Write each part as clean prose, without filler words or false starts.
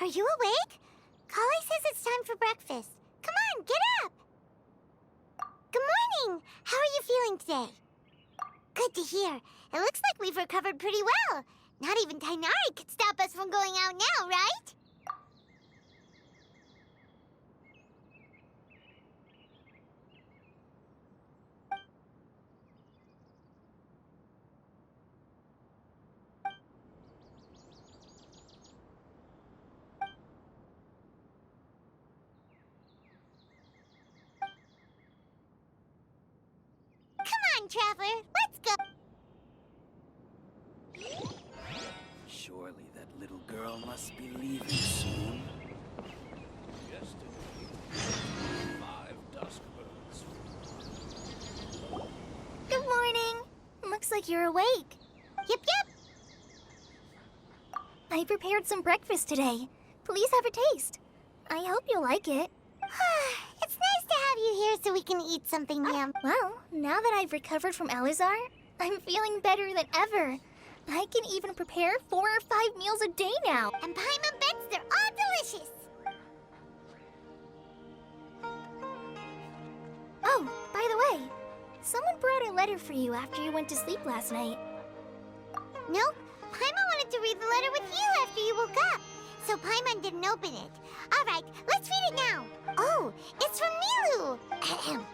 Are you awake? Kale says it's time for breakfast. Come on, get up! Good morning! How are you feeling today? Good to hear. It looks like we've recovered pretty well. Not even Tainari could stop us from going out now, right? Come on, Traveler, let's go! Surely that little girl must be leaving soon. Yesterday, 5 dusk birds. Good morning. Looks like you're awake. Yep. I prepared some breakfast today. Please have a taste. I hope you'll like it. It's nice to have you here so we can eat something yum. Well, now that I've recovered from Elazar, I'm feeling better than ever. I can even prepare 4 or 5 meals a day now. And Paimon bets they're all delicious. Oh, by the way, someone brought a letter for you after you went to sleep last night. Nope. Paimon wanted to read the letter with you after you woke up. So Paimon didn't open it. All right, let's read it now. Oh, it's from Nilu. Ahem.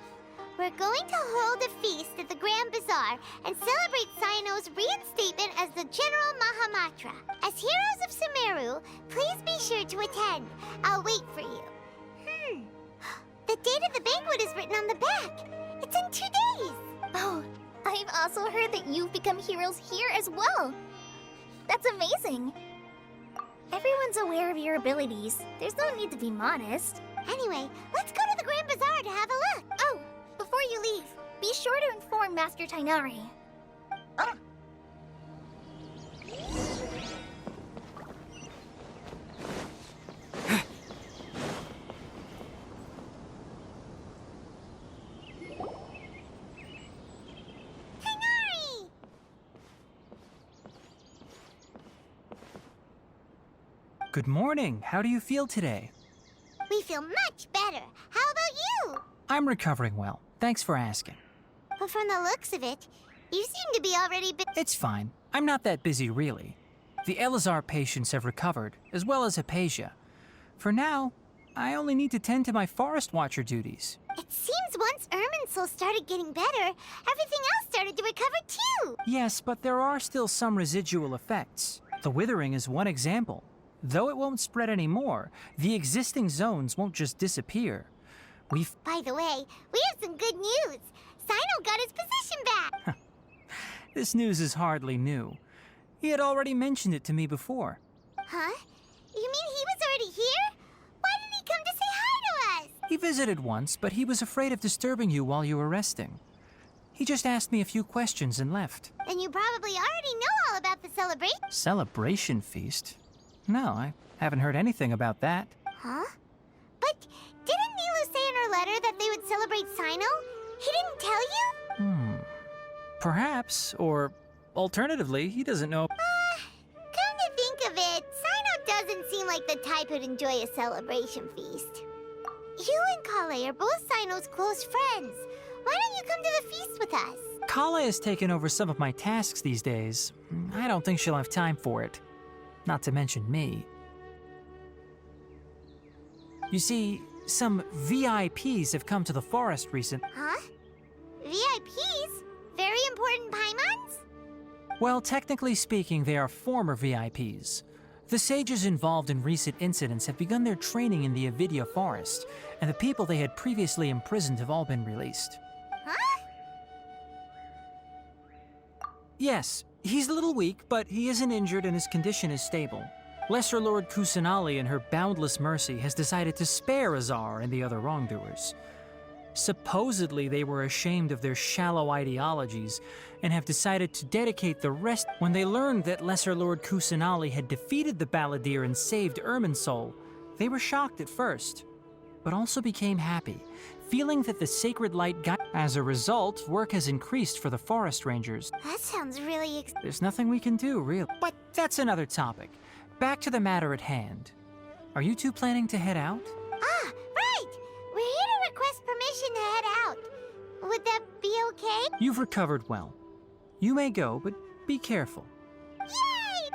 We're going to hold a feast at the Grand Bazaar and celebrate Cyano's reinstatement as the General Mahamatra. As heroes of Sumeru, please be sure to attend. I'll wait for you. The date of the banquet is written on the back. It's in 2 days. Oh, I've also heard that you've become heroes here as well. That's amazing. Everyone's aware of your abilities. There's no need to be modest. Anyway, let's go to the Grand Bazaar to have a look. Oh, before you leave, be sure to inform Master Tainari. Tainari! Good morning. How do you feel today? We feel much better. How about you? I'm recovering well. Thanks for asking. But from the looks of it, you seem to be already It's fine. I'm not that busy, really. The Elazar patients have recovered, as well as Hypatia. For now, I only need to tend to my Forest Watcher duties. It seems once Irminsul started getting better, everything else started to recover too. Yes, but there are still some residual effects. The withering is one example. Though it won't spread anymore, the existing zones won't just disappear. By the way, we have some good news. Cyno got his position back. This news is hardly new. He had already mentioned it to me before. Huh? You mean he was already here? Why didn't he come to say hi to us? He visited once, but he was afraid of disturbing you while you were resting. He just asked me a few questions and left. Then you probably already know all about the celebration. Celebration feast? No, I haven't heard anything about that. Huh? But didn't Nilu say in her letter that they would celebrate Cyno? He didn't tell you? Perhaps, or alternatively, he doesn't know. Come to think of it, Cyno doesn't seem like the type who'd enjoy a celebration feast. You and Kale are both Cyno's close friends. Why don't you come to the feast with us? Kale has taken over some of my tasks these days. I don't think she'll have time for it. Not to mention me. You see, some VIPs have come to the forest recently. Huh? VIPs? Very important Paimons? Well, technically speaking, they are former VIPs. The sages involved in recent incidents have begun their training in the Avidya forest, and the people they had previously imprisoned have all been released. Huh? Yes, he's a little weak, but he isn't injured and his condition is stable. Lesser Lord Kusanali, in her boundless mercy, has decided to spare Azar and the other wrongdoers. Supposedly, they were ashamed of their shallow ideologies and have decided to dedicate the rest. When they learned that Lesser Lord Kusanali had defeated the Balladeer and saved Irminsul, they were shocked at first, but also became happy, feeling that the sacred light guided. As a result, work has increased for the forest rangers. That sounds really There's nothing we can do, really. But that's another topic. Back to the matter at hand. Are you two planning to head out? Ah, right! We're here to request permission to head out. Would that be okay? You've recovered well. You may go, but be careful. Yay!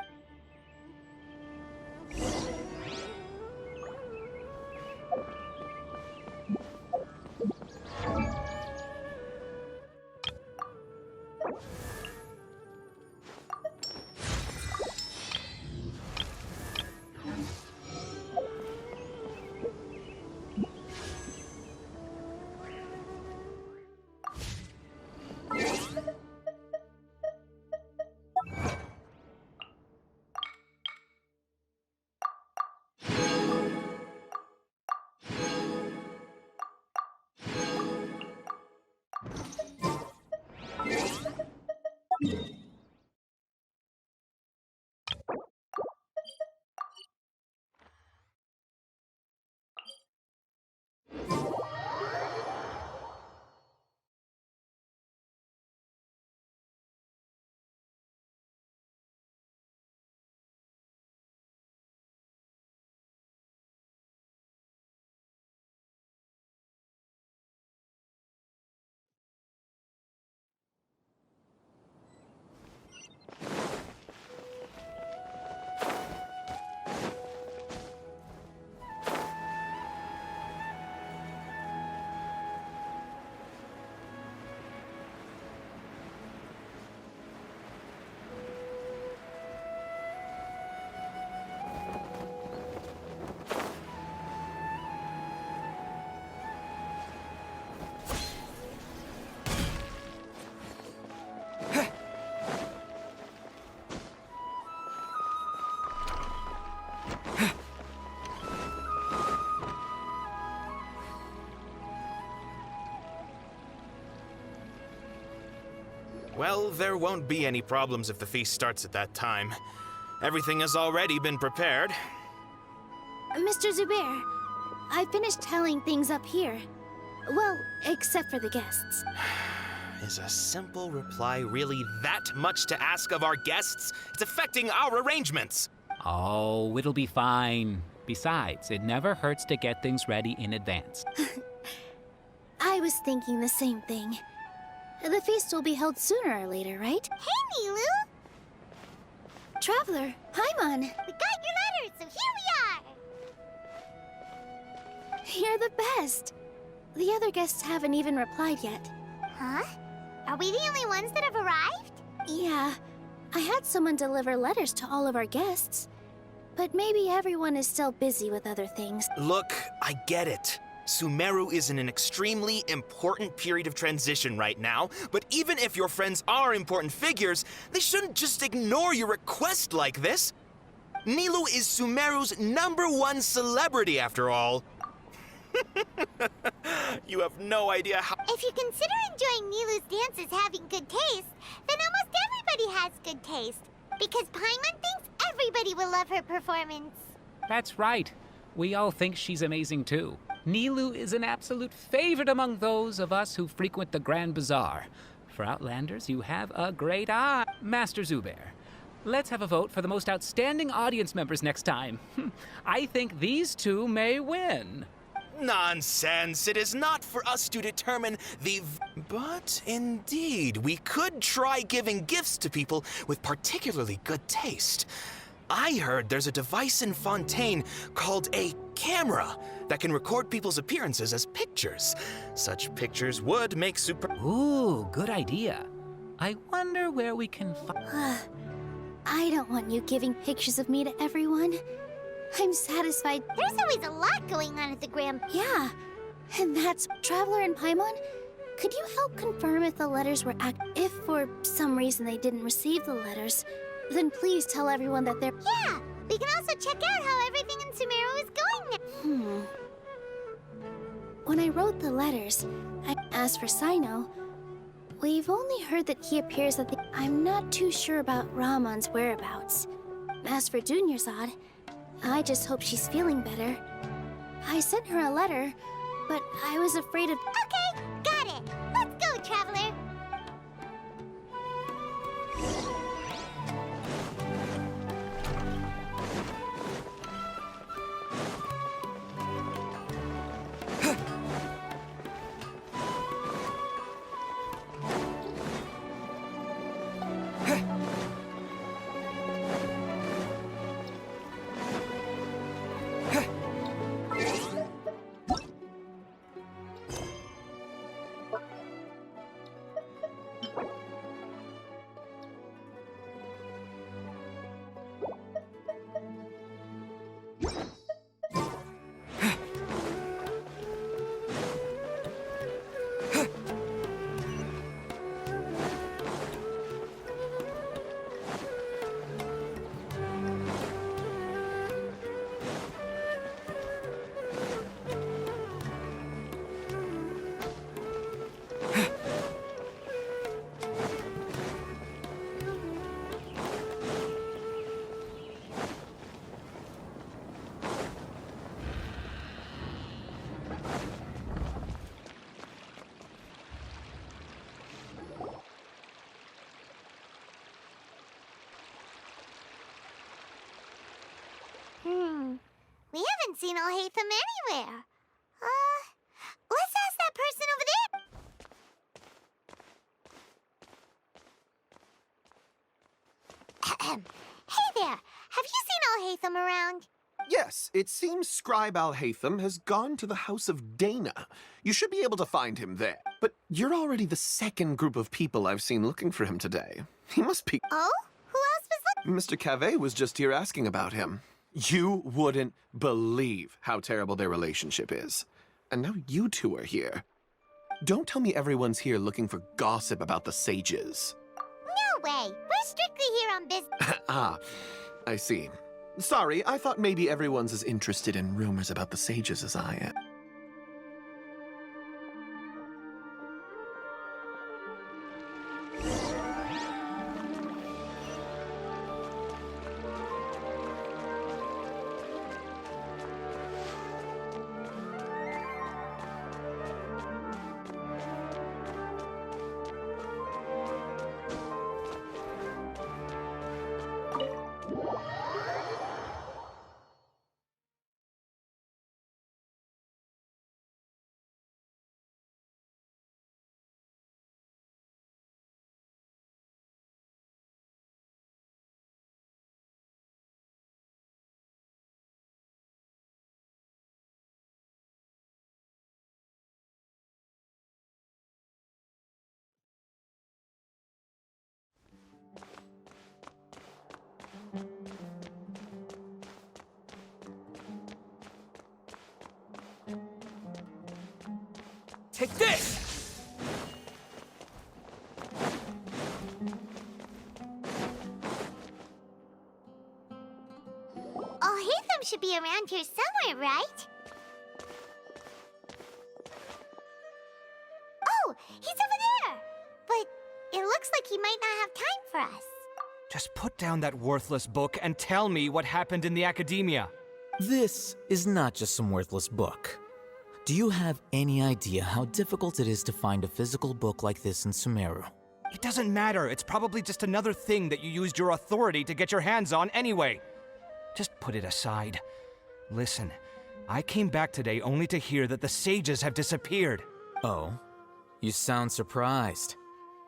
Well, there won't be any problems if the feast starts at that time. Everything has already been prepared. Mr. Zubair, I finished tallying things up here. Well, except for the guests. Is a simple reply really that much to ask of our guests? It's affecting our arrangements. Oh, it'll be fine. Besides, it never hurts to get things ready in advance. I was thinking the same thing. The feast will be held sooner or later, right? Hey, Nilu! Traveler, Paimon, We got your letters, so here we are! you're the best. The other guests haven't even replied yet. Huh? Are we the only ones that have arrived? Yeah, I had someone deliver letters to all of our guests. But maybe everyone is still busy with other things. Look, I get it. Sumeru is in an extremely important period of transition right now, but even if your friends are important figures, they shouldn't just ignore your request like this. Nilu is Sumeru's #1 celebrity, after all. You have no idea how... If you consider enjoying Nilu's dances having good taste, then almost everybody has good taste. Because Paimon thinks everybody will love her performance. That's right. We all think she's amazing too. Nilu is an absolute favorite among those of us who frequent the Grand Bazaar. For Outlanders, you have a great eye. Master Zubair, let's have a vote for the most outstanding audience members next time. I think these two may win. Nonsense! It is not for us to determine the... But indeed, we could try giving gifts to people with particularly good taste. I heard there's a device in Fontaine called a camera that can record people's appearances as pictures. Such pictures would make super... Ooh, good idea. I wonder where we can find... I don't want you giving pictures of me to everyone. I'm satisfied. There's always a lot going on at the Grand... Yeah, and that's Traveler and Paimon. Could you help confirm if the letters were If for some reason they didn't receive the letters, then please tell everyone that they're... Yeah, we can also check out how everything in Sumeru is going now. When I wrote the letters, I asked for Sino. We've only heard that he appears at the... I'm not too sure about Ramon's whereabouts. As for Dunyarzad, I just hope she's feeling better. I sent her a letter, but I was afraid of... Okay, got it. Let's go, Traveler. haven't seen Alhaitham anywhere. Let's ask that person over there. Hey there, have you seen Alhaitham around? Yes, it seems Scribe Alhaitham has gone to the House of Dana. You should be able to find him there. But you're already the second group of people I've seen looking for him today. He must be... Oh? Who else was looking? Mr. Cave was just here asking about him. You wouldn't believe how terrible their relationship is. And now you two are here. Don't tell me everyone's here looking for gossip about the sages. No way. We're strictly here on business. Ah, I see. Sorry, I thought maybe everyone's as interested in rumors about the sages as I am. Take this! Alhaitham should be around here somewhere, right? Oh, he's over there! But it looks like he might not have time for us. Just put down that worthless book and tell me what happened in the academia. This is not just some worthless book. Do you have any idea how difficult it is to find a physical book like this in Sumeru? It doesn't matter. It's probably just another thing that you used your authority to get your hands on anyway. Just put it aside. Listen, I came back today only to hear that the sages have disappeared. Oh, you sound surprised.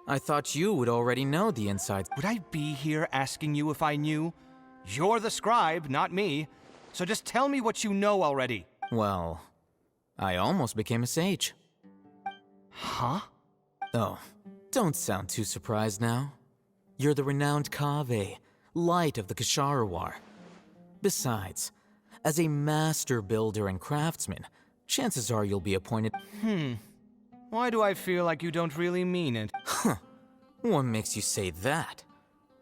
I thought you would already know the inside. Would I be here asking you if I knew? You're the scribe, not me. So just tell me what you know already. Well, I almost became a sage. Huh? Oh, don't sound too surprised now. You're the renowned Kaveh, light of the Ksharawar. Besides, as a master builder and craftsman, chances are you'll be appointed... Why do I feel like you don't really mean it? Huh. What makes you say that?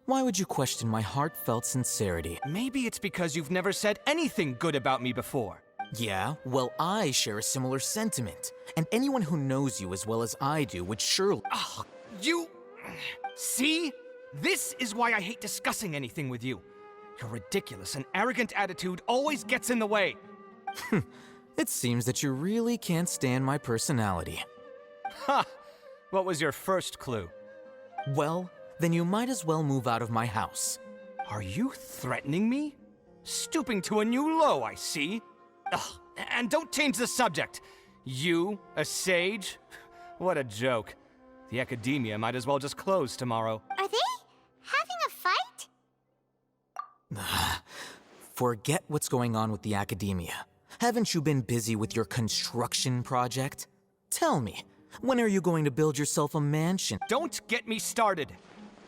Why would you question my heartfelt sincerity? Maybe it's because you've never said anything good about me before. Yeah, well, I share a similar sentiment. And anyone who knows you as well as I do would surely... Ugh, you... See? This is why I hate discussing anything with you. Your ridiculous and arrogant attitude always gets in the way. It seems that you really can't stand my personality. Ha! What was your first clue? Well, then you might as well move out of my house. Are you threatening me? Stooping to a new low, I see. Ugh, and don't change the subject. You, a sage? What a joke. The academia might as well just close tomorrow. Are they having a fight? Forget what's going on with the academia. Haven't you been busy with your construction project? Tell me, when are you going to build yourself a mansion? Don't get me started.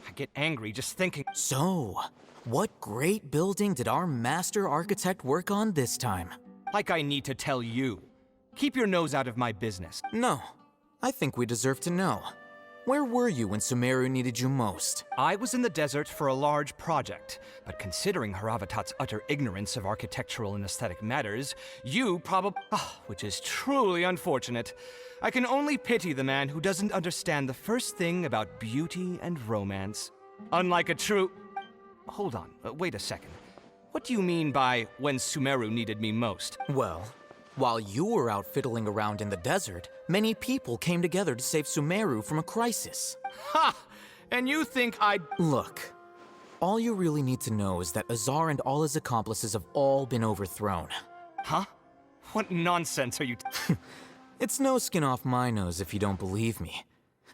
I get angry just thinking. So, what great building did our master architect work on this time? Like I need to tell you. Keep your nose out of my business. No, I think we deserve to know. Where were you when Sumeru needed you most? I was in the desert for a large project, but considering Haravatat's utter ignorance of architectural and aesthetic matters, you probably... which is truly unfortunate. I can only pity the man who doesn't understand the first thing about beauty and romance. Unlike a true... Hold on, wait a second. What do you mean by when Sumeru needed me most? Well, while you were out fiddling around in the desert, many people came together to save Sumeru from a crisis. Ha! And you think I'd... Look, all you really need to know is that Azar and all his accomplices have all been overthrown. Huh? What nonsense are you It's no skin off my nose if you don't believe me.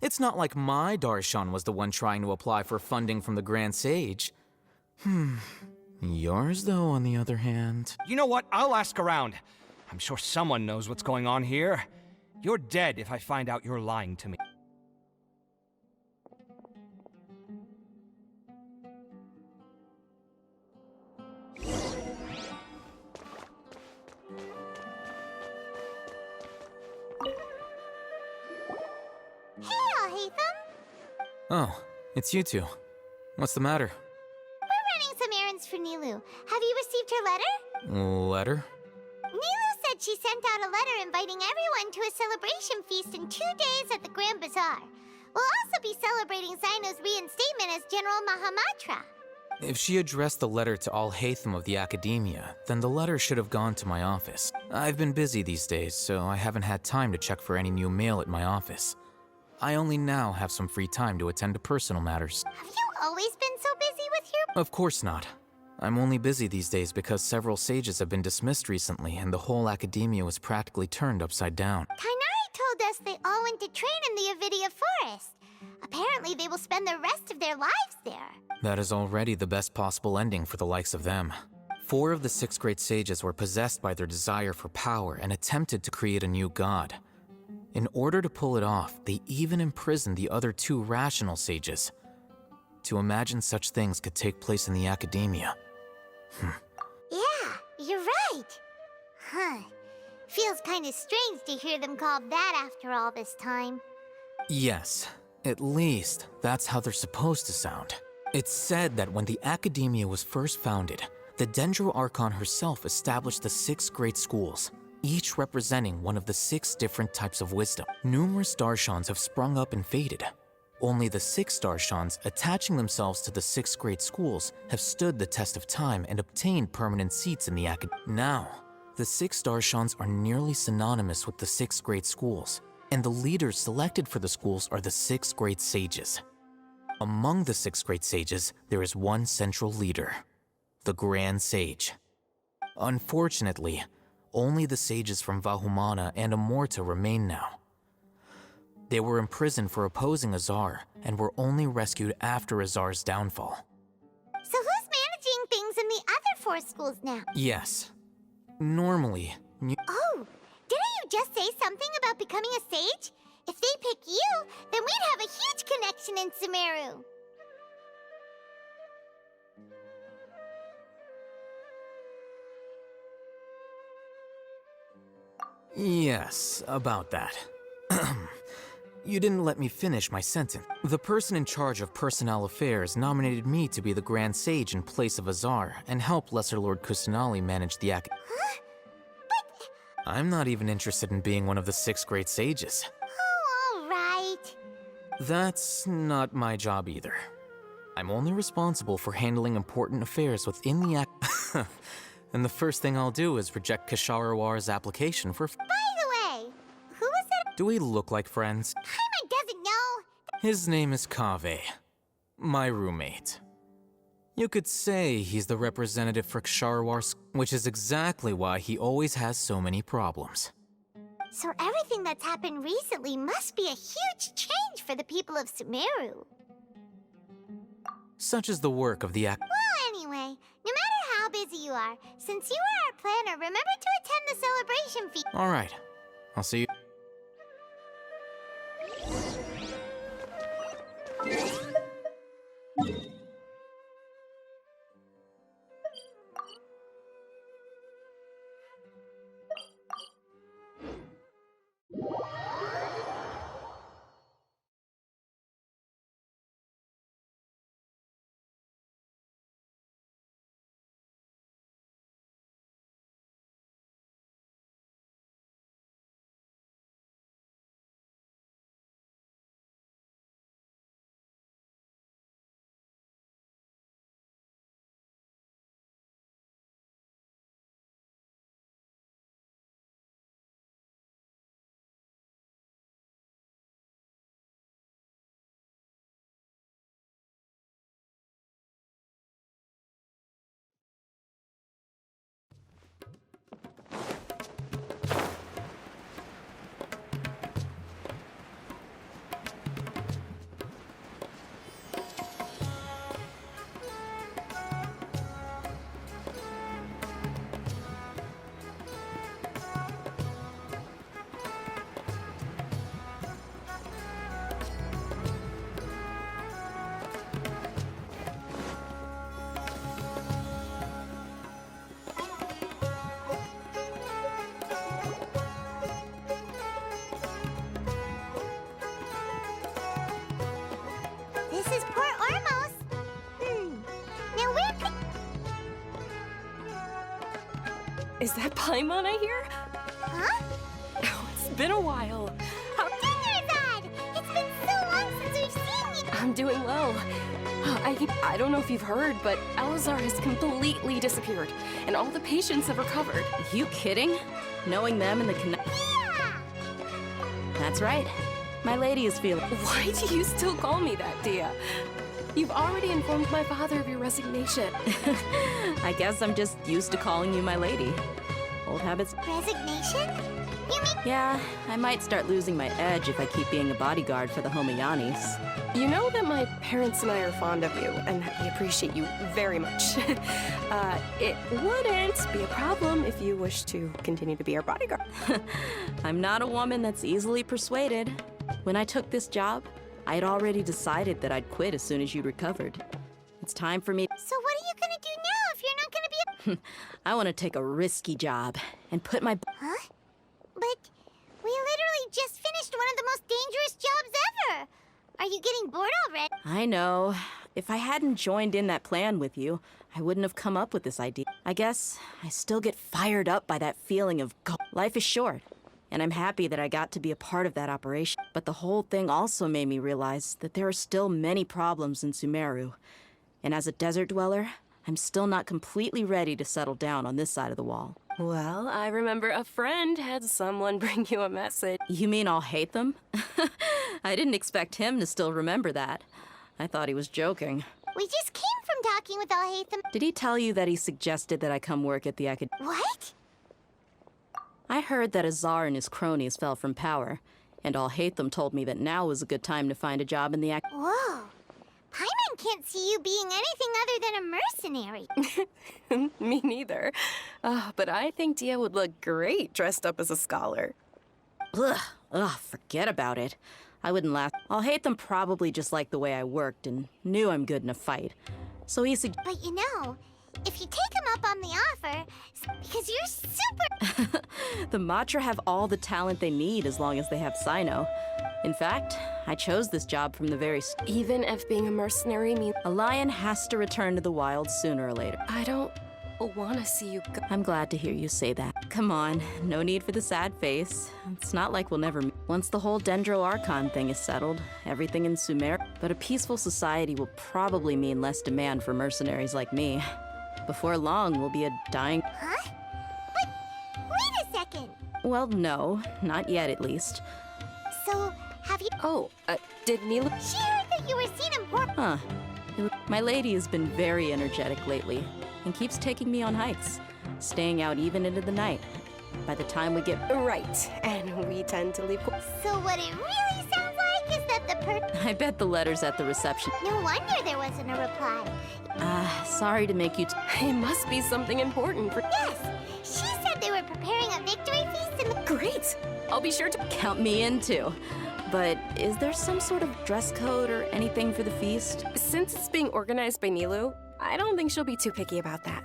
It's not like my Darshan was the one trying to apply for funding from the Grand Sage. Yours, though, on the other hand... You know what? I'll ask around. I'm sure someone knows what's going on here. You're dead if I find out you're lying to me. Hey, Alhaitham! Oh, it's you two. What's the matter? We're running some errands for Nilu. Have you received her letter? Letter? Nilu said she sent out a letter inviting everyone to a celebration feast in 2 days at the Grand Bazaar. We'll also be celebrating Zino's reinstatement as General Mahamatra. If she addressed the letter to all Hatham of the Academia, then the letter should have gone to my office. I've been busy these days, so I haven't had time to check for any new mail at my office. I only now have some free time to attend to personal matters. Have you always been so busy with your... Of course not. I'm only busy these days because several sages have been dismissed recently and the whole academia was practically turned upside down. Kainari told us they all went to train in the Avidia Forest. Apparently they will spend the rest of their lives there. That is already the best possible ending for the likes of them. 4 of the 6 great sages were possessed by their desire for power and attempted to create a new god. In order to pull it off, they even imprisoned the other 2 rational sages. To imagine such things could take place in the academia. Yeah, you're right. Huh. Feels kind of strange to hear them called that after all this time. Yes, at least that's how they're supposed to sound. It's said that when the academia was first founded, the Dendro Archon herself established the 6 great schools, each representing one of the 6 different types of wisdom. Numerous Darshans have sprung up and faded. Only the 6 Darshans, attaching themselves to the 6 great schools, have stood the test of time and obtained permanent seats in the academy. Now, the 6 Darshans are nearly synonymous with the 6 great schools, and the leaders selected for the schools are the 6 great sages. Among the 6 great sages, there is one central leader, the Grand Sage. Unfortunately, only the sages from Vahumana and Amorta remain now. They were imprisoned for opposing Azar and were only rescued after Azar's downfall. So who's managing things in the other 4 schools now? Yes. Normally, Oh, didn't you just say something about becoming a sage? If they pick you, then we'd have a huge connection in Sumeru. Yes, about that. You didn't let me finish my sentence. The person in charge of personnel affairs nominated me to be the Grand Sage in place of Azar and help Lesser Lord Kusanali manage the Huh? But... I'm not even interested in being one of the 6 great sages. Oh, all right. That's not my job either. I'm only responsible for handling important affairs within the and the first thing I'll do is reject Kasharawar's application for... By the way, who was that? Do we look like friends? Paimon doesn't know. His name is Kaveh, my roommate. You could say he's the representative for Ksharawar, which is exactly why he always has so many problems. So everything that's happened recently must be a huge change for the people of Sumeru. Such is the work of the Well, anyway, no matter how busy you are, since you are our planner, remember to attend the celebration feast. All right, I'll see you. Is that Paimon I hear? Huh? Oh, it's been a while. Dinnerzad! It's been so long since we've seen you! I'm doing well. I don't know if you've heard, but Elazar has completely disappeared, and all the patients have recovered. You kidding? Knowing them and the Yeah! That's right. My lady is feeling. Why do you still call me that, Dia? You've already informed my father of your resignation. I guess I'm just used to calling you my lady. Old habits. Resignation? You mean Yeah, I might start losing my edge if I keep being a bodyguard for the Homayanis. You know that my parents and I are fond of you, and that we appreciate you very much. It wouldn't be a problem if you wish to continue to be our bodyguard. I'm not a woman that's easily persuaded. When I took this job, I had already decided that I'd quit as soon as you'd recovered. It's time for me. So what are you gonna do now if you're not gonna be I want to take a risky job and put my. Huh? But we literally just finished one of the most dangerous jobs ever! Are you getting bored already? I know. If I hadn't joined in that plan with you, I wouldn't have come up with this idea. I guess I still get fired up by that feeling of life is short, and I'm happy that I got to be a part of that operation. But the whole thing also made me realize that there are still many problems in Sumeru. And as a desert dweller, I'm still not completely ready to settle down on this side of the wall. Well, I remember a friend had someone bring you a message. You mean I'll hate them? I didn't expect him to still remember that. I thought he was joking. We just came from talking with Alhaitham. Did he tell you that he suggested that I come work at the What? I heard that Azar and his cronies fell from power, and Alhaitham told me that now was a good time to find a job in the Whoa. Paimon can't see you being anything other than a mercenary. Me neither. But I think Dia would look great dressed up as a scholar. Ugh, forget about it. I wouldn't last. Alhaitham probably just liked the way I worked and knew I'm good in a fight. So he But you know, if you take him up on the offer, because you're super... The Matra have all the talent they need as long as they have Sino. In fact, I chose this job from the very Even if being a mercenary means... A lion has to return to the wild sooner or later. I don't want to see you go. I'm glad to hear you say that. Come on, no need for the sad face. It's not like we'll never meet. Once the whole Dendro Archon thing is settled, everything in Sumer. But a peaceful society will probably mean less demand for mercenaries like me. Before long, we'll be a dying... Huh? But wait a second. Well, no, not yet at least. So, have you... Oh, did Nilu... She heard that you were seen in port... Huh. My lady has been very energetic lately and keeps taking me on hikes, staying out even into the night. By the time we get... Right, and we tend to leave... So what it really sounds like is that the I bet the letter's at the reception. No wonder there wasn't a reply. Sorry to make you... It must be something important for... Yes! She said they were preparing a victory feast in the... Great! I'll be sure to... Count me in, too. But is there some sort of dress code or anything for the feast? Since it's being organized by Nilu, I don't think she'll be too picky about that.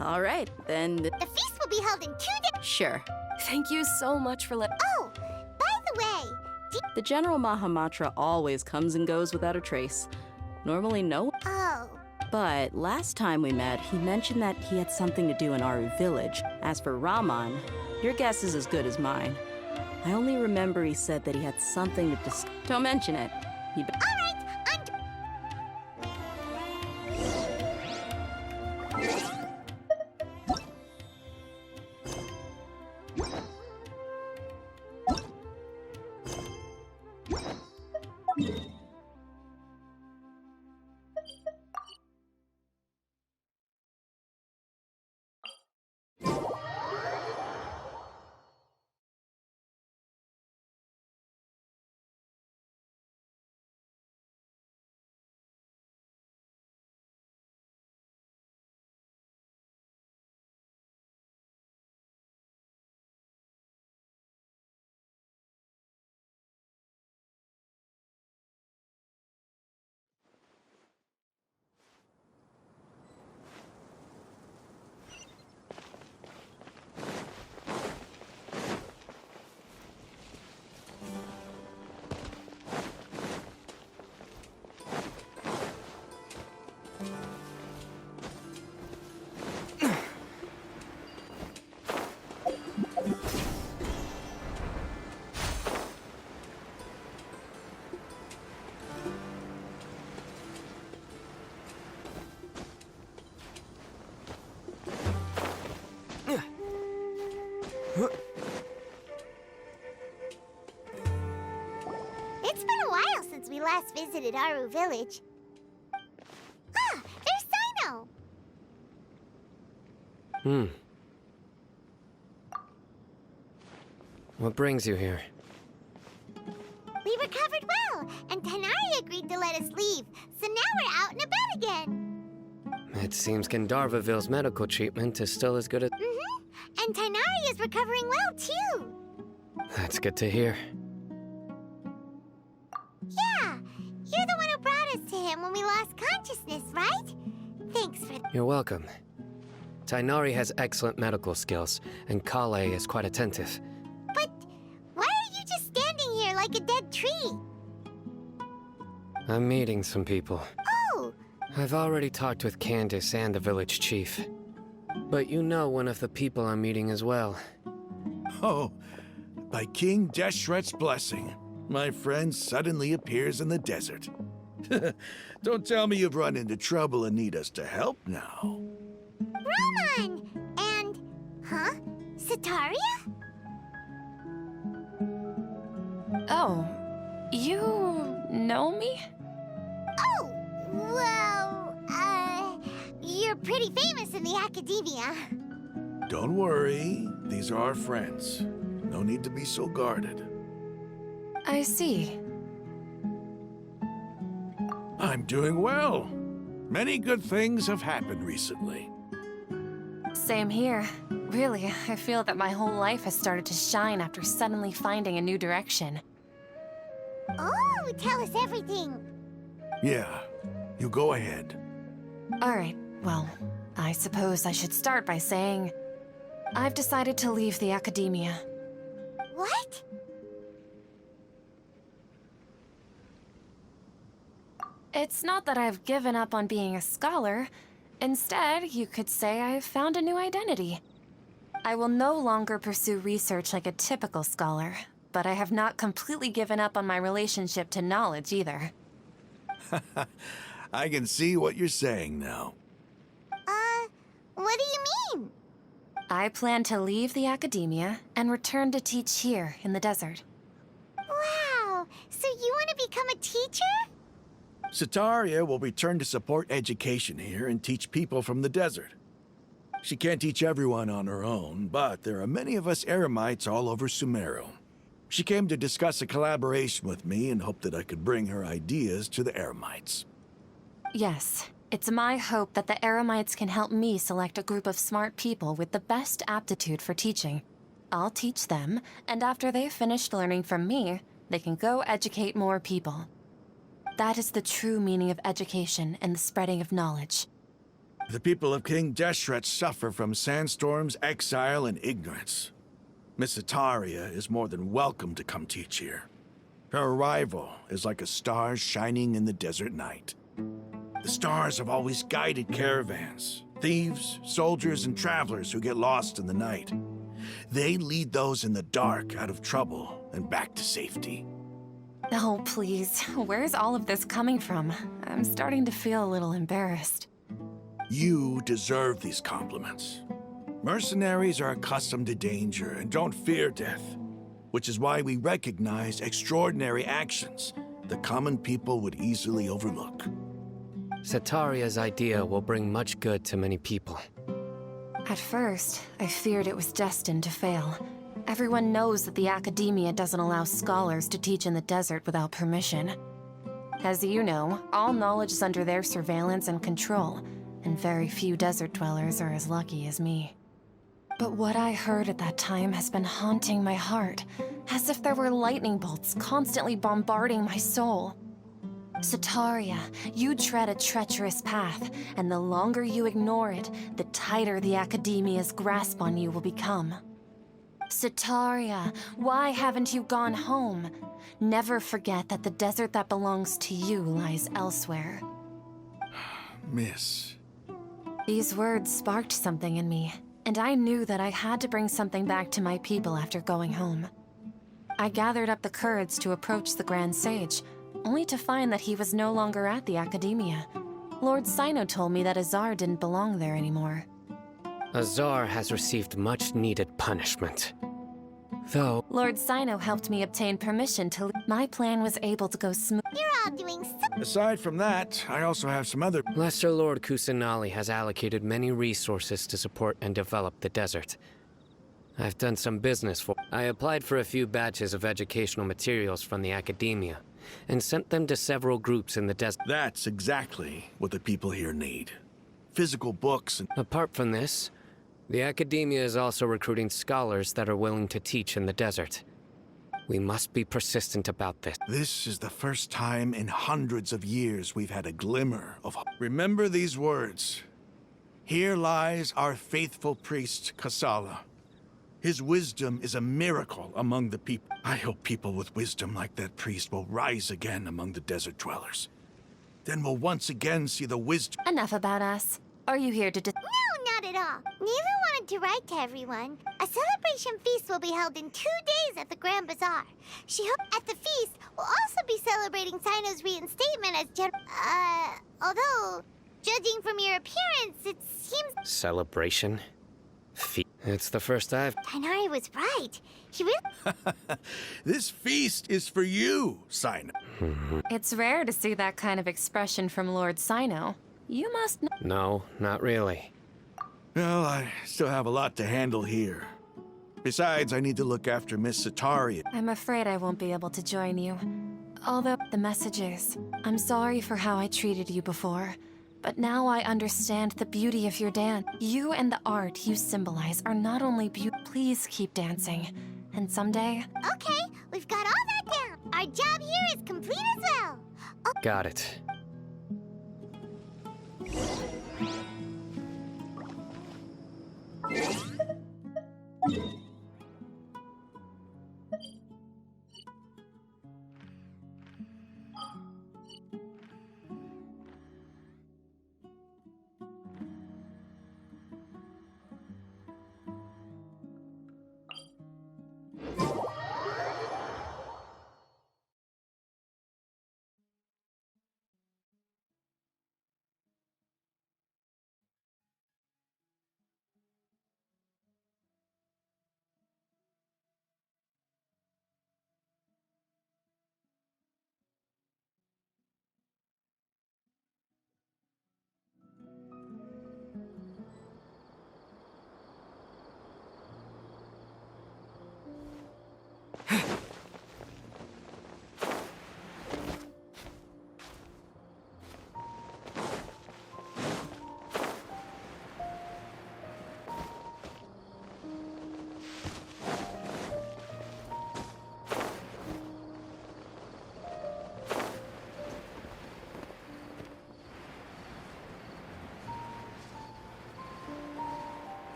All right, then... The feast will be held in 2 days. Sure. Thank you so much for Oh, by the way... The General Mahamatra always comes and goes without a trace. Normally no... Oh... But last time we met, he mentioned that he had something to do in Aru village. As for Rahman, your guess is as good as mine. I only remember he said that he had something to discuss. Don't mention it. All visited Aru village. Ah, there's Sino! What brings you here? We recovered well, and Tanari agreed to let us leave, so now we're out and about again. It seems Gandharvaville's medical treatment is still as good as... And Tanari is recovering well, too. That's good to hear. Yeah, you're the one who brought us to him when we lost consciousness, right? Thanks for... You're welcome. Tainari has excellent medical skills, and Kale is quite attentive. But why are you just standing here like a dead tree? I'm meeting some people. Oh! I've already talked with Candace and the village chief. But you know one of the people I'm meeting as well. Oh, by King Deshret's blessing, my friend suddenly appears in the desert. Don't tell me you've run into trouble and need us to help now. Roman! And... huh? Sataria? Oh, you know me? Oh, well, you're pretty famous in the academia. Don't worry, these are our friends. No need to be so guarded. I see. I'm doing well. Many good things have happened recently. Same here. Really, I feel that my whole life has started to shine after suddenly finding a new direction. Oh, tell us everything. Yeah, you go ahead. Alright, well, I suppose I should start by saying... I've decided to leave the academia. What? It's not that I've given up on being a scholar. Instead, you could say I've found a new identity. I will no longer pursue research like a typical scholar, but I have not completely given up on my relationship to knowledge either. I can see what you're saying now. What do you mean? I plan to leave the academia and return to teach here in the desert. Wow, so you want to become a teacher? Sataria will return to support education here and teach people from the desert. She can't teach everyone on her own, but there are many of us Eremites all over Sumeru. She came to discuss a collaboration with me and hoped that I could bring her ideas to the Eremites. Yes, it's my hope that the Eremites can help me select a group of smart people with the best aptitude for teaching. I'll teach them, and after they've finished learning from me, they can go educate more people. That is the true meaning of education and the spreading of knowledge. The people of King Deshret suffer from sandstorms, exile, and ignorance. Miss Sataria is more than welcome to come teach here. Her arrival is like a star shining in the desert night. The stars have always guided caravans, thieves, soldiers, and travelers who get lost in the night. They lead those in the dark out of trouble and back to safety. Oh, please. Where's all of this coming from? I'm starting to feel a little embarrassed. You deserve these compliments. Mercenaries are accustomed to danger and don't fear death, which is why we recognize extraordinary actions the common people would easily overlook. Sataria's idea will bring much good to many people. At first, I feared it was destined to fail. Everyone knows that the academia doesn't allow scholars to teach in the desert without permission. As you know, all knowledge is under their surveillance and control, and very few desert dwellers are as lucky as me. But what I heard at that time has been haunting my heart, as if there were lightning bolts constantly bombarding my soul. Sataria, you tread a treacherous path, and the longer you ignore it, the tighter the academia's grasp on you will become. Sataria, why haven't you gone home? Never forget that the desert that belongs to you lies elsewhere. Miss. These words sparked something in me, and I knew that I had to bring something back to my people after going home. I gathered up the courage to approach the Grand Sage, only to find that he was no longer at the academia. Lord Sino told me that Azar didn't belong there anymore. Azar has received much-needed punishment. Though... Lord Sino helped me obtain permission to leave. my plan was able to go smooth. You're all doing so. Aside from that, I also have some other... Lesser Lord Kusanali has allocated many resources to support and develop the desert. I've done some business for... I applied for a few batches of educational materials from the academia, and sent them to several groups in the desert. That's exactly what the people here need. Physical books and... Apart from this, the academia is also recruiting scholars that are willing to teach in the desert. We must be persistent about this. This is the first time in hundreds of years we've had a glimmer of hope. Remember these words. Here lies our faithful priest, Kasala. His wisdom is a miracle among the people. I hope people with wisdom like that priest will rise again among the desert dwellers. Then we'll once again see the wisdom... Enough about us. Are you here to No, not at all. Nilu wanted to write to everyone. A celebration feast will be held in 2 days at the Grand Bazaar. She hoped at the feast will also be celebrating Sino's reinstatement as although, judging from your appearance, it seems... Celebration? It's the first I've... Tighnari was right. He really... This feast is for you, Sino. It's rare to see that kind of expression from Lord Sino. You must know. No, not really. Well, I still have a lot to handle here. Besides, I need to look after Miss Sataria. I'm afraid I won't be able to join you. Although, the message is, I'm sorry for how I treated you before. But now I understand the beauty of your dance. You and the art you symbolize are not only beautiful. Please keep dancing. And someday... Okay, we've got all that down. Our job here is complete as well. Oh. Got it.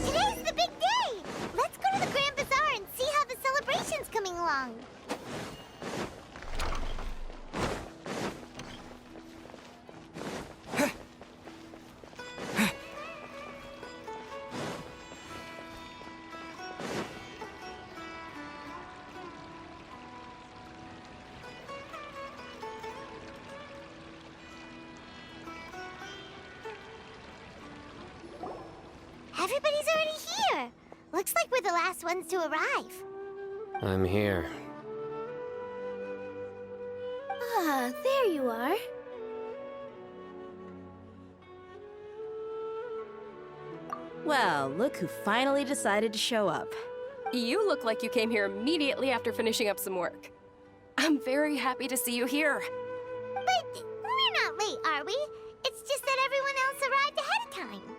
Today's the big day! Let's go to the Grand Bazaar and see how the celebration's coming along. Looks like we're the last ones to arrive. I'm here. Ah, there you are. Well, look who finally decided to show up. You look like you came here immediately after finishing up some work. I'm very happy to see you here. But we're not late, are we? It's just that everyone else arrived ahead of time.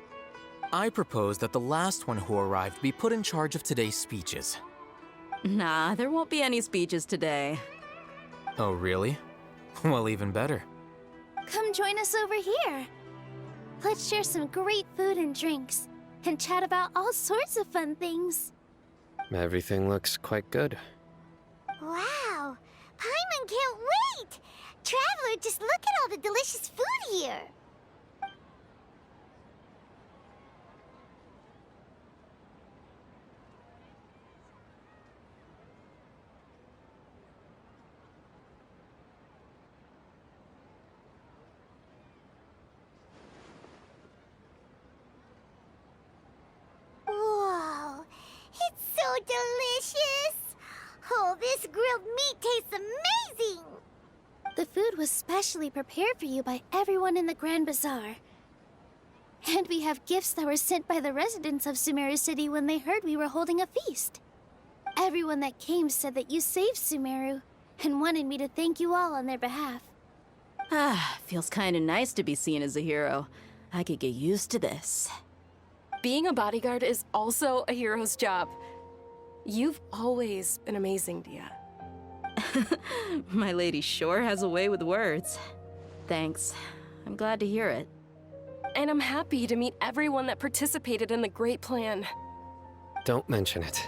I propose that the last one who arrived be put in charge of today's speeches. Nah, there won't be any speeches today. Oh, really? Well, even better. Come join us over here. Let's share some great food and drinks, and chat about all sorts of fun things. Everything looks quite good. Wow! Paimon can't wait! Traveler, just look at all the delicious food here! Whoa! It's so delicious! Oh, this grilled meat tastes amazing! The food was specially prepared for you by everyone in the Grand Bazaar. And we have gifts that were sent by the residents of Sumeru City when they heard we were holding a feast. Everyone that came said that you saved Sumeru, and wanted me to thank you all on their behalf. Ah, feels kinda nice to be seen as a hero. I could get used to this. Being a bodyguard is also a hero's job. You've always been amazing, Dia. My lady sure has a way with words. Thanks. I'm glad to hear it. And I'm happy to meet everyone that participated in the great plan. Don't mention it.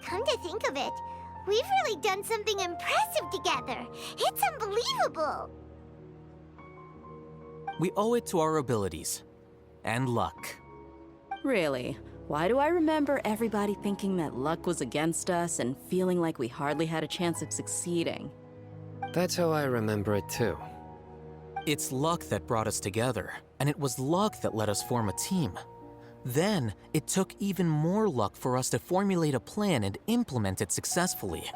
Come to think of it, we've really done something impressive together. It's unbelievable. We owe it to our abilities. And luck. Really? Why do I remember everybody thinking that luck was against us and feeling like we hardly had a chance of succeeding? That's how I remember it too. It's luck that brought us together, and it was luck that let us form a team. Then, it took even more luck for us to formulate a plan and implement it successfully.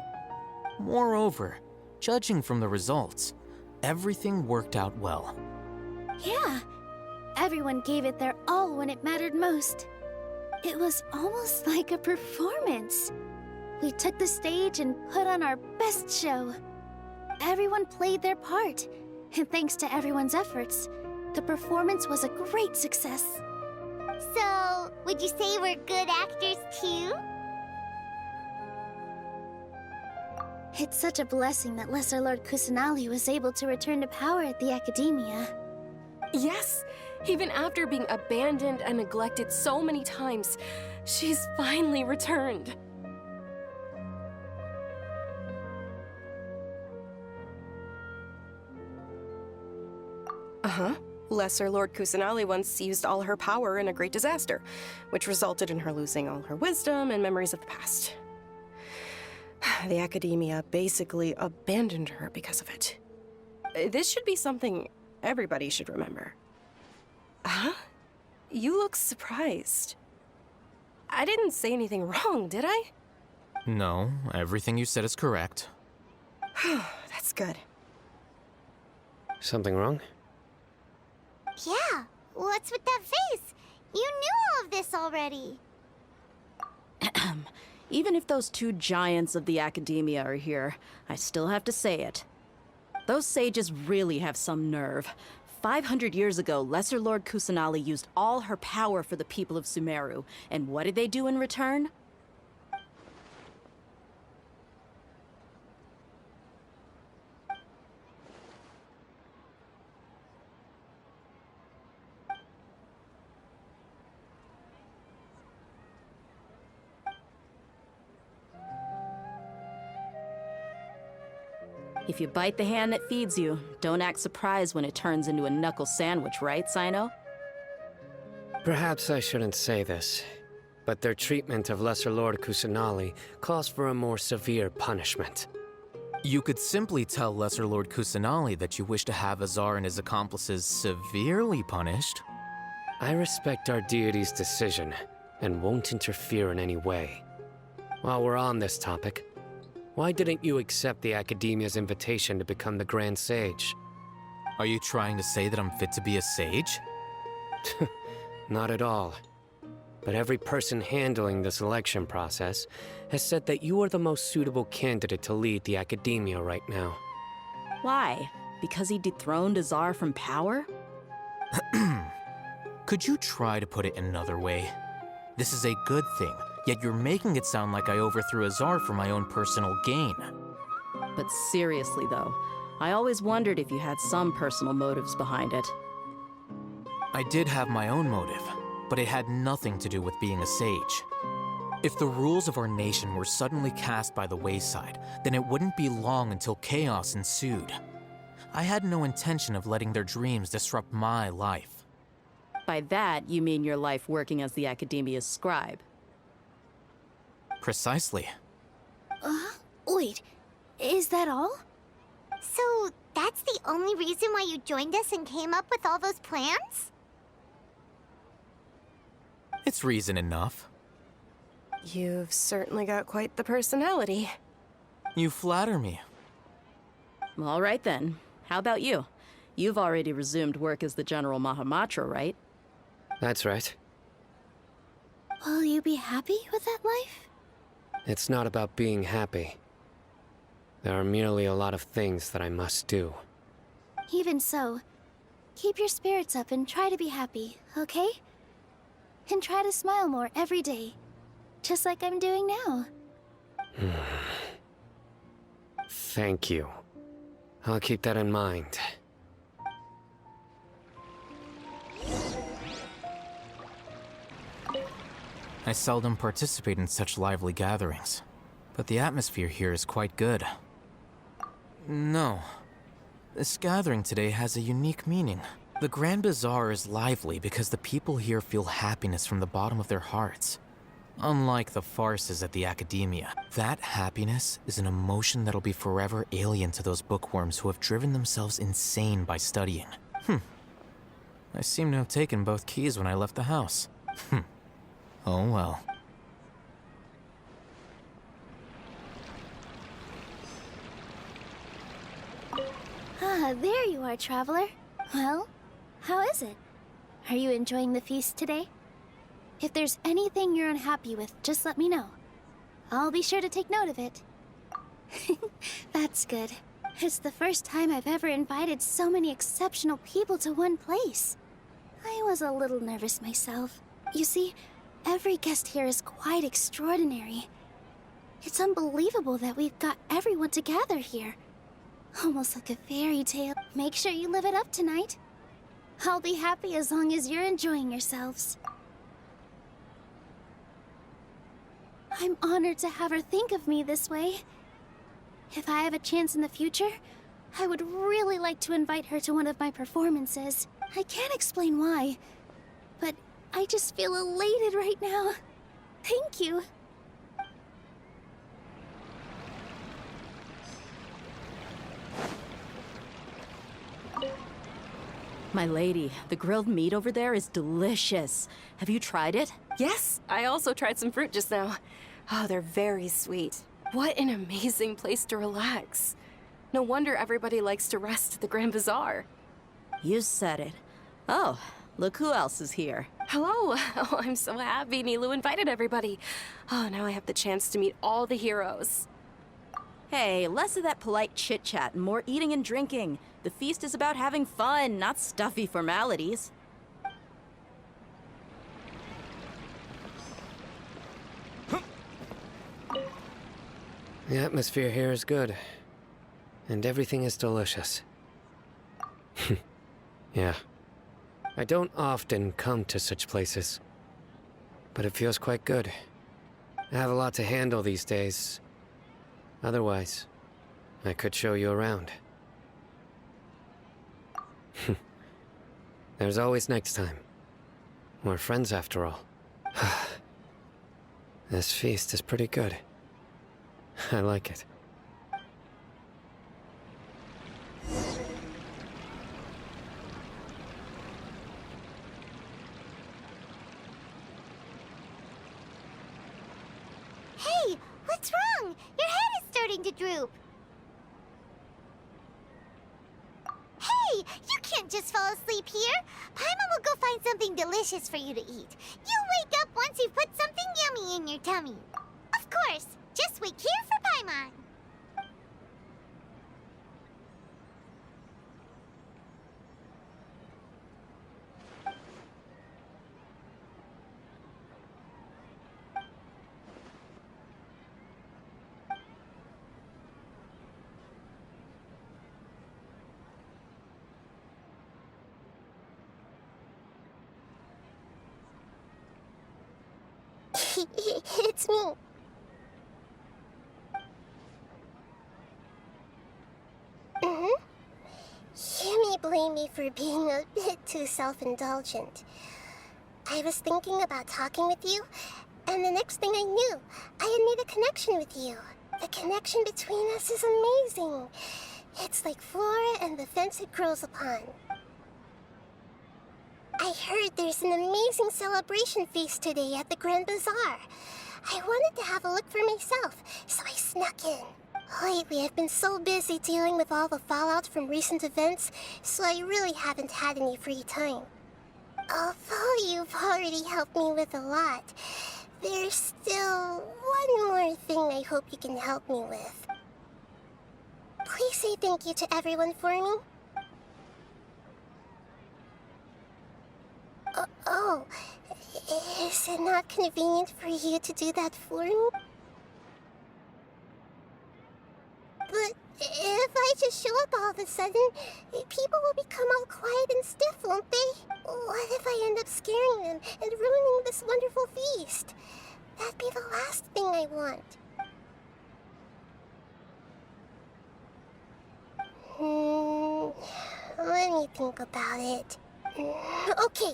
Moreover, judging from the results, everything worked out well. Yeah, everyone gave it their all when it mattered most. It was almost like a performance. We took the stage and put on our best show. Everyone played their part, and thanks to everyone's efforts, the performance was a great success. So, would you say we're good actors too? It's such a blessing that Lesser Lord Kusanali was able to return to power at the Academia. Yes! Even after being abandoned and neglected so many times, she's finally returned. Uh-huh. Lesser Lord Kusanali once used all her power in a great disaster, which resulted in her losing all her wisdom and memories of the past. The Academia basically abandoned her because of it. This should be something everybody should remember. Huh? You look surprised. I didn't say anything wrong, did I? No, everything you said is correct. That's good. Something wrong? Yeah, what's with that face? You knew all of this already. Even if those two giants of the Academia are here, I still have to say it. Those sages really have some nerve. 500 years ago, Lesser Lord Kusanali used all her power for the people of Sumeru, and what did they do in return? If you bite the hand that feeds you, don't act surprised when it turns into a knuckle sandwich, right, Sino? Perhaps I shouldn't say this, but their treatment of Lesser Lord Kusanali calls for a more severe punishment. You could simply tell Lesser Lord Kusanali that you wish to have Azar and his accomplices severely punished. I respect our deity's decision, and won't interfere in any way. While we're on this topic, why didn't you accept the Academia's invitation to become the Grand Sage? Are you trying to say that I'm fit to be a sage? Not at all. But every person handling the selection process has said that you are the most suitable candidate to lead the Academia right now. Why? Because he dethroned Azar from power? Could you try to put it another way? This is a good thing, yet you're making it sound like I overthrew Azar for my own personal gain. But seriously, though, I always wondered if you had some personal motives behind it. I did have my own motive, but it had nothing to do with being a sage. If the rules of our nation were suddenly cast by the wayside, then it wouldn't be long until chaos ensued. I had no intention of letting their dreams disrupt my life. By that, you mean your life working as the Academia's scribe. Precisely. Wait, is that all? So, that's the only reason why you joined us and came up with all those plans? It's reason enough. You've certainly got quite the personality. You flatter me. All right then. How about you? You've already resumed work as the General Mahamatra, right? That's right. Will you be happy with that life? It's not about being happy. There are merely a lot of things that I must do. Even so, keep your spirits up and try to be happy, okay? And try to smile more every day, just like I'm doing now. Thank you. I'll keep that in mind. I seldom participate in such lively gatherings, but the atmosphere here is quite good. No. This gathering today has a unique meaning. The Grand Bazaar is lively because the people here feel happiness from the bottom of their hearts. Unlike the farces at the Academia, that happiness is an emotion that'll be forever alien to those bookworms who have driven themselves insane by studying. I seem to have taken both keys when I left the house. Oh well. Ah, there you are, traveler. Well, how is it? Are you enjoying the feast today? If there's anything you're unhappy with, just let me know. I'll be sure to take note of it. That's good. It's the first time I've ever invited so many exceptional people to one place. I was a little nervous myself. You see, every guest here is quite extraordinary. It's unbelievable that we've got everyone together here. Almost like a fairy tale. Make sure you live it up tonight. I'll be happy as long as you're enjoying yourselves. I'm honored to have her think of me this way. If I have a chance in the future, I would really like to invite her to one of my performances. I can't explain why, but I just feel elated right now. Thank you. My lady, the grilled meat over there is delicious. Have you tried it? Yes, I also tried some fruit just now. Oh, they're very sweet. What an amazing place to relax. No wonder everybody likes to rest at the Grand Bazaar. You said it. Oh, look who else is here. Hello. Oh, I'm so happy Nilu invited everybody. Oh, now I have the chance to meet all the heroes. Hey, less of that polite chit-chat and more eating and drinking. The feast is about having fun, not stuffy formalities. The atmosphere here is good, and everything is delicious. Yeah. I don't often come to such places, but it feels quite good. I have a lot to handle these days. Otherwise, I could show you around. There's always next time. We're friends after all. This feast is pretty good. I like it. droop. Hey, you can't just fall asleep here. Paimon will go find something delicious for you to eat. You'll wake up once you've put something yummy in your tummy. Of course, just wait here for Paimon. It's me. You may blame me for being a bit too self-indulgent. I was thinking about talking with you, and the next thing I knew, I had made a connection with you. The connection between us is amazing. It's like flora and the fence it grows upon. I heard there's an amazing celebration feast today at the Grand Bazaar. I wanted to have a look for myself, so I snuck in. Lately, I've been so busy dealing with all the fallout from recent events, so I really haven't had any free time. Although you've already helped me with a lot, there's still one more thing I hope you can help me with. Please say thank you to everyone for me. Oh, is it not convenient for you to do that for me? But if I just show up all of a sudden, people will become all quiet and stiff, won't they? What if I end up scaring them and ruining this wonderful feast? That'd be the last thing I want. Let me think about it. Okay.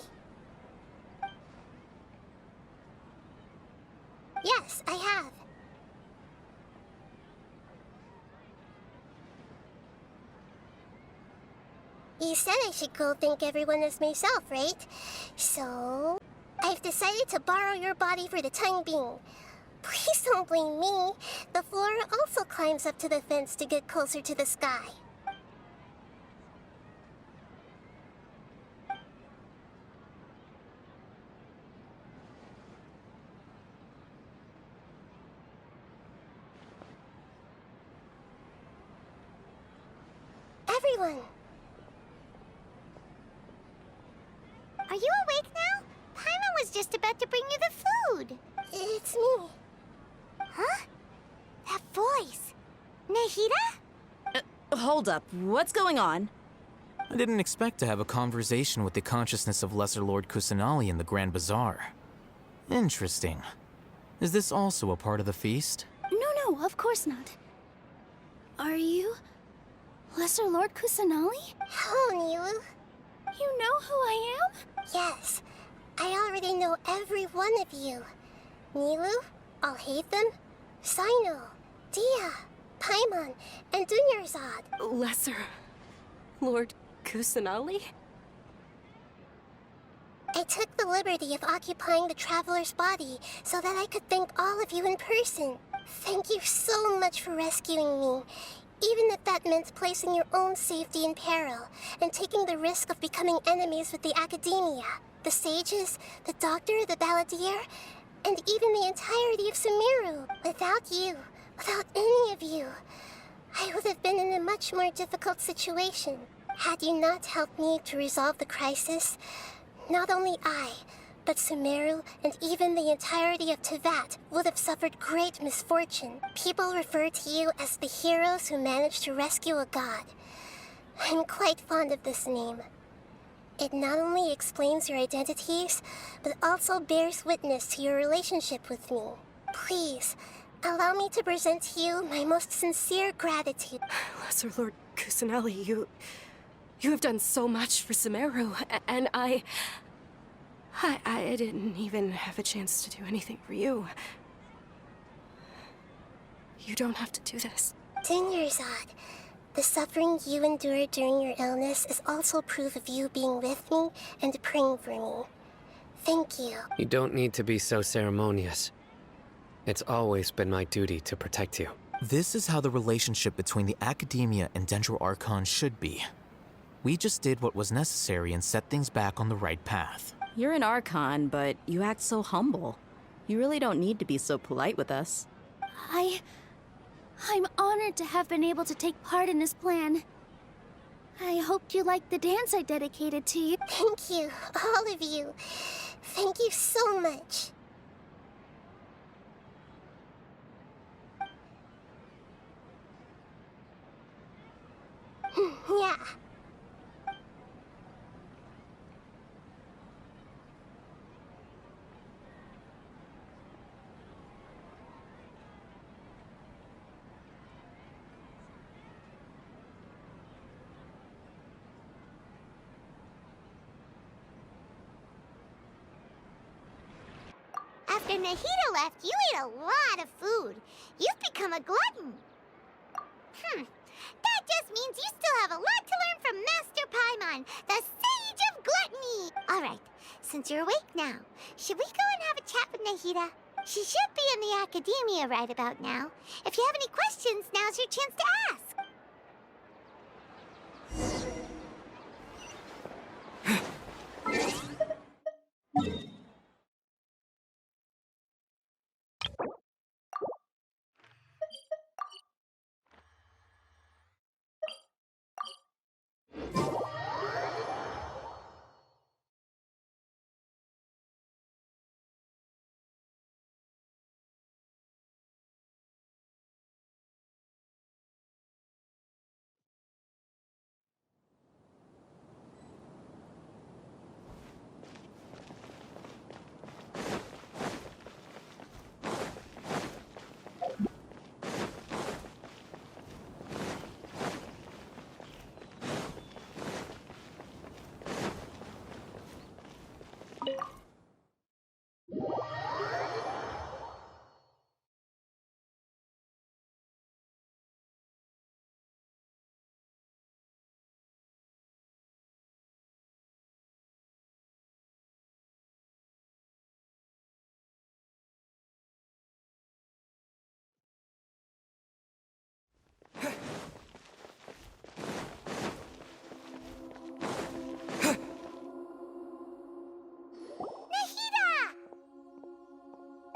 Yes, I have. You said I should go thank everyone as myself, right? So, I've decided to borrow your body for the time being. Please don't blame me. The flora also climbs up to the fence to get closer to the sky. Everyone! Are you awake now? Paimon was just about to bring you the food. It's me. Huh? That voice. Nahida? Hold up. What's going on? I didn't expect to have a conversation with the consciousness of Lesser Lord Kusanali in the Grand Bazaar. Interesting. Is this also a part of the feast? No, of course not. Are you Lesser Lord Kusanali? Hello, Nilu. You know who I am? Yes, I already know every one of you. Nilu, Alhaitham, Sino, Dia, Paimon, and Dunyarzad. Lesser Lord Kusanali? I took the liberty of occupying the Traveler's body so that I could thank all of you in person. Thank you so much for rescuing me, even if that meant placing your own safety in peril and taking the risk of becoming enemies with the Academia, the sages, the doctor, the balladeer, and even the entirety of Sumeru. Without you, without any of you, I would have been in a much more difficult situation. Had you not helped me to resolve the crisis, not only I, but Sumeru and even the entirety of Tevat would have suffered great misfortune. People refer to you as the heroes who managed to rescue a god. I'm quite fond of this name. It not only explains your identities, but also bears witness to your relationship with me. Please, allow me to present to you my most sincere gratitude. Lesser Lord Kusanali, you have done so much for Sumeru, and I didn't even have a chance to do anything for you. You don't have to do this. Dunyarzad, the suffering you endured during your illness is also proof of you being with me and praying for me. Thank you. You don't need to be so ceremonious. It's always been my duty to protect you. This is how the relationship between the Academia and Dendro Archon should be. We just did what was necessary and set things back on the right path. You're an Archon, but you act so humble. You really don't need to be so polite with us. I'm honored to have been able to take part in this plan. I hoped you liked the dance I dedicated to you. Thank you, all of you. Thank you so much. Yeah. After Nahida left, you ate a lot of food. You've become a glutton. That just means you still have a lot to learn from Master Paimon, the Sage of Gluttony. All right, since you're awake now, should we go and have a chat with Nahida? She should be in the Academia right about now. If you have any questions, now's your chance to ask.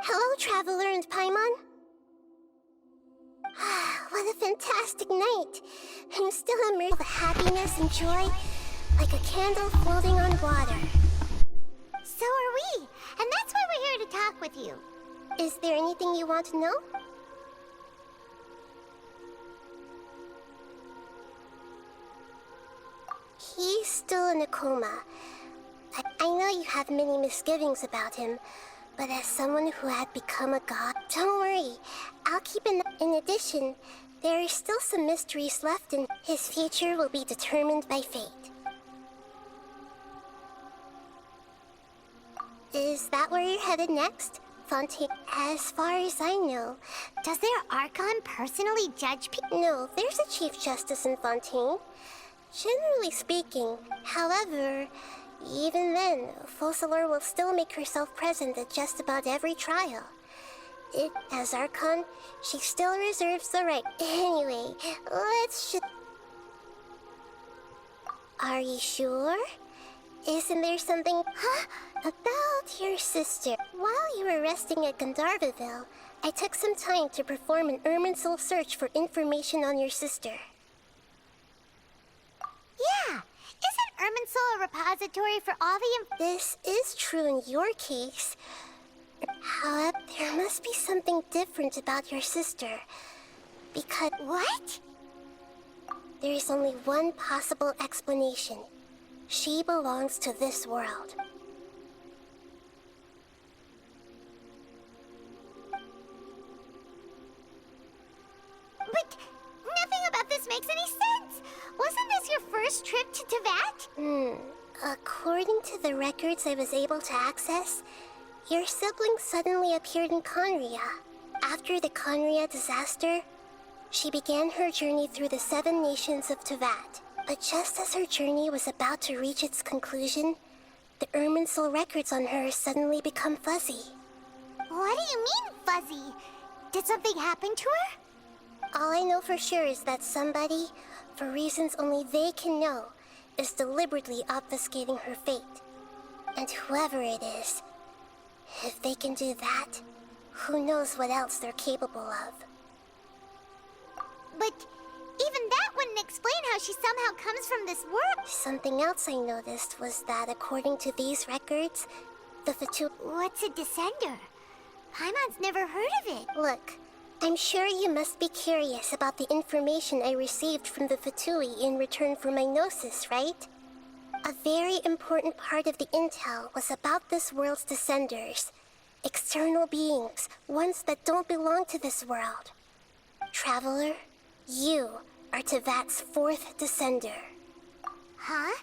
Hello, Traveler and Paimon. What a fantastic night. I'm still immersed with happiness and joy, like a candle floating on water. So are we, and that's why we're here to talk with you. Is there anything you want to know? He's still in a coma. I know you have many misgivings about him, but as someone who had become a god, don't worry. I'll keep an eye. In addition, there are still some mysteries left, and his future will be determined by fate. Is that where you're headed next, Fontaine? As far as I know, does their Archon personally judge people? No, there's a Chief Justice in Fontaine. Generally speaking, however, even then, Focalor will still make herself present at just about every trial. As Archon, she still reserves the right. Anyway, let's Are you sure? Isn't there something... About your sister. While you were resting at Gandharvaville, I took some time to perform an Irminsul search for information on your sister. Yeah! Isn't Irminsul a repository for all the This is true in your case. However, there must be something different about your sister. Because... What? There is only one possible explanation. She belongs to this world. But nothing about this makes any sense! Wasn't this your first trip to Teyvat? According to the records I was able to access, your sibling suddenly appeared in Conria. After the Conria disaster, she began her journey through the 7 nations of Teyvat. But just as her journey was about to reach its conclusion, the Irminsul records on her suddenly become fuzzy. What do you mean, fuzzy? Did something happen to her? All I know for sure is that somebody, for reasons only they can know, is deliberately obfuscating her fate. And whoever it is, if they can do that, who knows what else they're capable of. But even that wouldn't explain how she somehow comes from this world. Something else I noticed was that according to these records, the Fatui... What's a descender? Paimon's never heard of it. Look, I'm sure you must be curious about the information I received from the Fatui in return for my gnosis, right? A very important part of the intel was about this world's descenders. External beings, ones that don't belong to this world. Traveler, you are Tevat's fourth descender. Huh?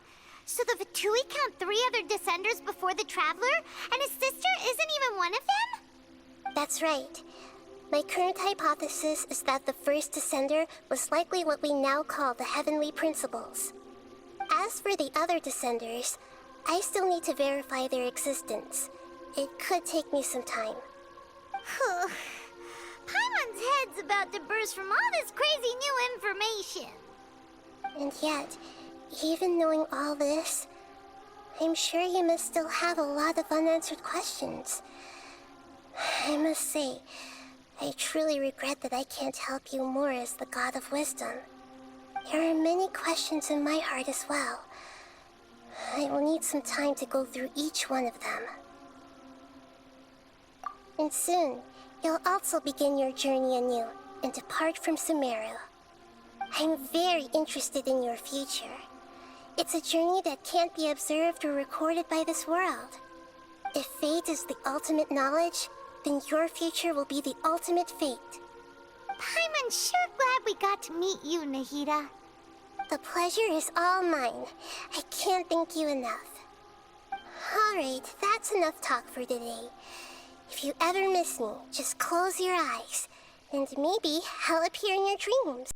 So the Fatui count 3 other descenders before the Traveler, and his sister isn't even one of them? That's right. My current hypothesis is that the first descender was likely what we now call the Heavenly Principles. As for the other descenders, I still need to verify their existence. It could take me some time. Paimon's head's about to burst from all this crazy new information. And yet, even knowing all this, I'm sure you must still have a lot of unanswered questions. I must say, I truly regret that I can't help you more as the God of Wisdom. There are many questions in my heart as well. I will need some time to go through each one of them. And soon, you'll also begin your journey anew and depart from Sumeru. I'm very interested in your future. It's a journey that can't be observed or recorded by this world. If fate is the ultimate knowledge, then your future will be the ultimate fate. Paimon's sure glad we got to meet you, Nahida. The pleasure is all mine. I can't thank you enough. Alright, that's enough talk for today. If you ever miss me, just close your eyes, and maybe I'll appear in your dreams.